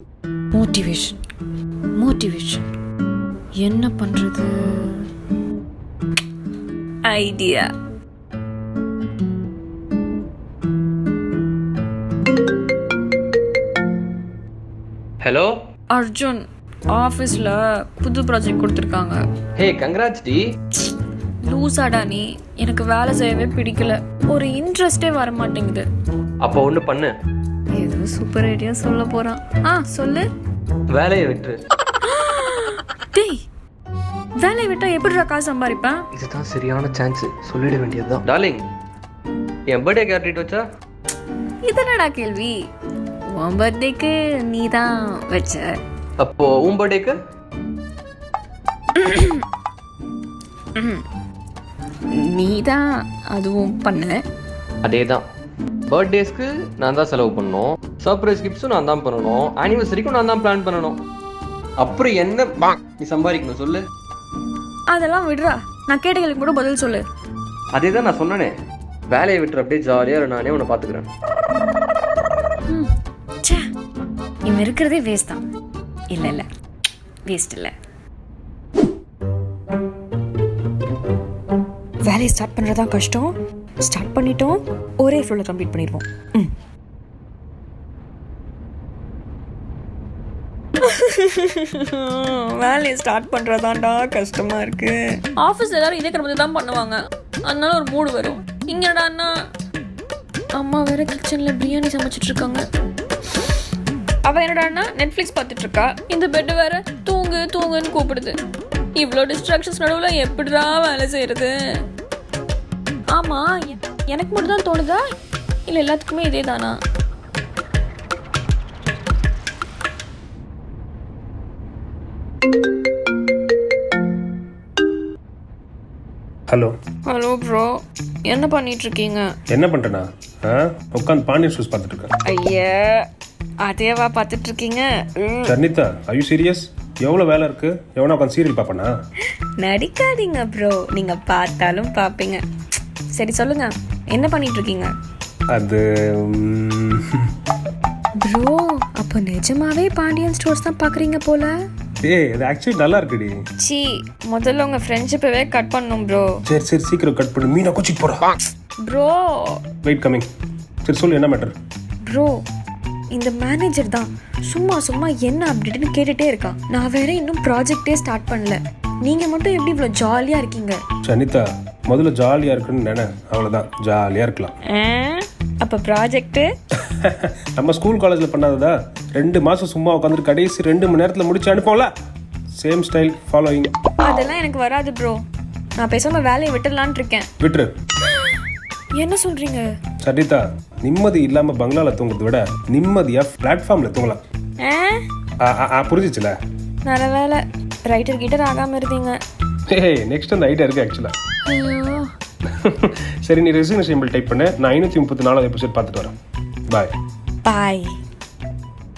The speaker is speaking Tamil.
மோட்டிவேஷன் மோட்டிவேஷன் என்ன பண்றது? ஐடியா. ஹலோ அர்ஜுன், ஆஃபீஸில் புது ப்ராஜெக்ட் கொடுத்துருக்காங்க. ஹே கங்க்ராட்ஸ் டி. லூசாடா நீ, எனக்கு வேலை செய்யவே பிடிக்கல, ஒரு இன்ட்ரெஸ்டே வர மாட்டேங்குது. அப்போ ஒன்று பண்ணு, ஏதோ சூப்பர் ஐடியா சொல்ல போகிறான். சொல்லு. வேலையை விட்டுரு. டேய், வேலையை விட்டா எப்படிடா காசு சம்பாதிப்பேன்? இதுதான் சரியான சான்ஸ், சொல்லிட வேண்டியதுதான். டார்லிங், என் பர்த்டே ட்ரீட் வச்சா? இதனடா கேள்வி? உன் பர்த்டேக்கு நீ தான் வச்ச. அப்போ உன் பர்த்டேக்கு? நீ தான் அதுவும் பண்ண. அதே தான். பர்த்டேஸ்க்கு நான் தான் செலவு பண்ணணும், சர்ப்ரைஸ் கிஃப்ட்ஸும் நான் தான் பண்ணணும், ஆனிவர்சரிக்கும் நான் தான் பிளான் பண்ணணும். அப்புறம் என்ன நீ சம்பாதிக்கணும் சொல்லு? அதெல்லாம் விடுறா, நான் கேட்ட கேள்விக்கு மட்டும் பதில் சொல்லு. அதே தான் நான் சொன்னேனே, வேலையை விட்டுரு, அப்படியே ஜாலியாக நானே உன்னை பார்த்துக்கிறேன். இவன் இருக்கிறதே வேஸ்ட் தான். இல்லை இல்லை, வேஸ்ட் இல்லை. வேலையை ஸ்டார்ட் பண்ணுறது தான் கஷ்டம். ஸ்டார்ட் பண்ணிட்டோம், ஒரே ஃப்ளோவில் கம்ப்ளீட் பண்ணிடுவோம். வேலையை ஸ்டார்ட் பண்ணுறதாண்டா கஷ்டமாக இருக்கு. ஆஃபீஸ் எல்லாரும் இதே கிளம்பி தான் பண்ணுவாங்க, அதனால ஒரு மூடு வரும். இங்கடான்னா அம்மா வேற கிச்சனில் பிரியாணி சமைச்சிட்டு இருக்காங்க. அவள் என்னடான்னா நெட்ஃப்ளிக்ஸ் பார்த்துட்டு இருக்கா. இந்த பெட்டு வேற தூங்கு தூங்குன்னு கூப்பிடுது. இவ்வளோ டிஸ்ட்ராக்ஷன்ஸ் நடுவில் எப்படிடா வேலை செய்யறது? ஆமாம், எனக்கு மட்டும் தான் தோணுதா இல்லை எல்லாத்துக்குமே இதே தானா? ஹலோ ஹலோ ப்ரோ, என்ன பண்ணிட்டு இருக்கீங்க? என்ன பண்ணுறேண்ணா? உட்காந்து பாண்டியன் ஷூஸ் பார்த்துட்டு இருக்கேன். ஐயா, அதேவா பார்த்துட்டு இருக்கீங்க? சர்னிதா, ஐயோ சீரியஸ்? எவ்வளோ வேலை இருக்கு? எவனா உட்காந்து சீரியல் பார்ப்பேனா? நடிக்காதீங்க ப்ரோ, நீங்கள் பார்த்தாலும் பார்ப்பீங்க. சரி சொல்லுங்க, என்ன பண்ணிட்டு இருக்கீங்க? அது ப்ரோ, அப்போ நிஜமாவே பாண்டியன் ஸ்டோர்ஸ் தான் பார்க்குறீங்க போல. ஏய், அது ஆக்சுவலி நல்லா இருக்குடி. சி, முதல்ல உங்கள் ஃப்ரெண்ட்ஷிப்பவே கட் பண்ணணும் ப்ரோ. சரி சரி, சீக்கிரம் கட் பண்ணு. மீனா கோச்சிட்டு போகிறா. Bro wait coming. சரி சொல்லு, என்ன மேட்டர்? ப்ரோ, இந்த மேனேஜர் தான் சும்மா சும்மா என்ன அப்டேட்னு கேட்டுகிட்டே இருக்கான். நான் வேற இன்னும் ப்ராஜெக்டே ஸ்டார்ட் பண்ணல. நீங்கள் மட்டும் எப்படி இவ்வளோ ஜாலியாக இருக்கீங்க? சனிதா, முதல்ல ஜாலியாக இருக்குன்னு நினை, அவ்வளோதான், ஜாலியாக இருக்கலாம். அப்போ ப்ராஜெக்ட்டு நம்ம ஸ்கூல் காலேஜில் பண்ணாததா? 2 மாதம் சும்மா உட்காந்துட்டு கடைசி 2 மணி நேரத்தில் முடிச்சு அனுப்போம்ல, சேம் ஸ்டைல் ஃபாலோயிங். அதெல்லாம் எனக்கு வராது ப்ரோ, நான் பேசாமல் வேலையை விட்டுடலான் இருக்கேன். விட்டுரு. என்ன சொல்கிறீங்க? சரிதா, நிம்மதி இல்லாமல் பங்களாவில் தூங்குறத விட நிம்மதியாக பிளாட்ஃபார்மில் தூங்கலாம். புரிஞ்சிச்சுல? நல்ல வேலை ரைட்டர் கிட்டர் ஆகாமல் இருந்தீங்க. நெக்ஸ்ட் அந்த ஐடியா இருக்குது ஆக்சுவலாக. ஐயோ. சரி, நீ ரெசிக்னேஷன் டைப் பண்ணு, நான் 534 எபிசோட் பார்த்துட்டு வரேன். பாய் பாய்.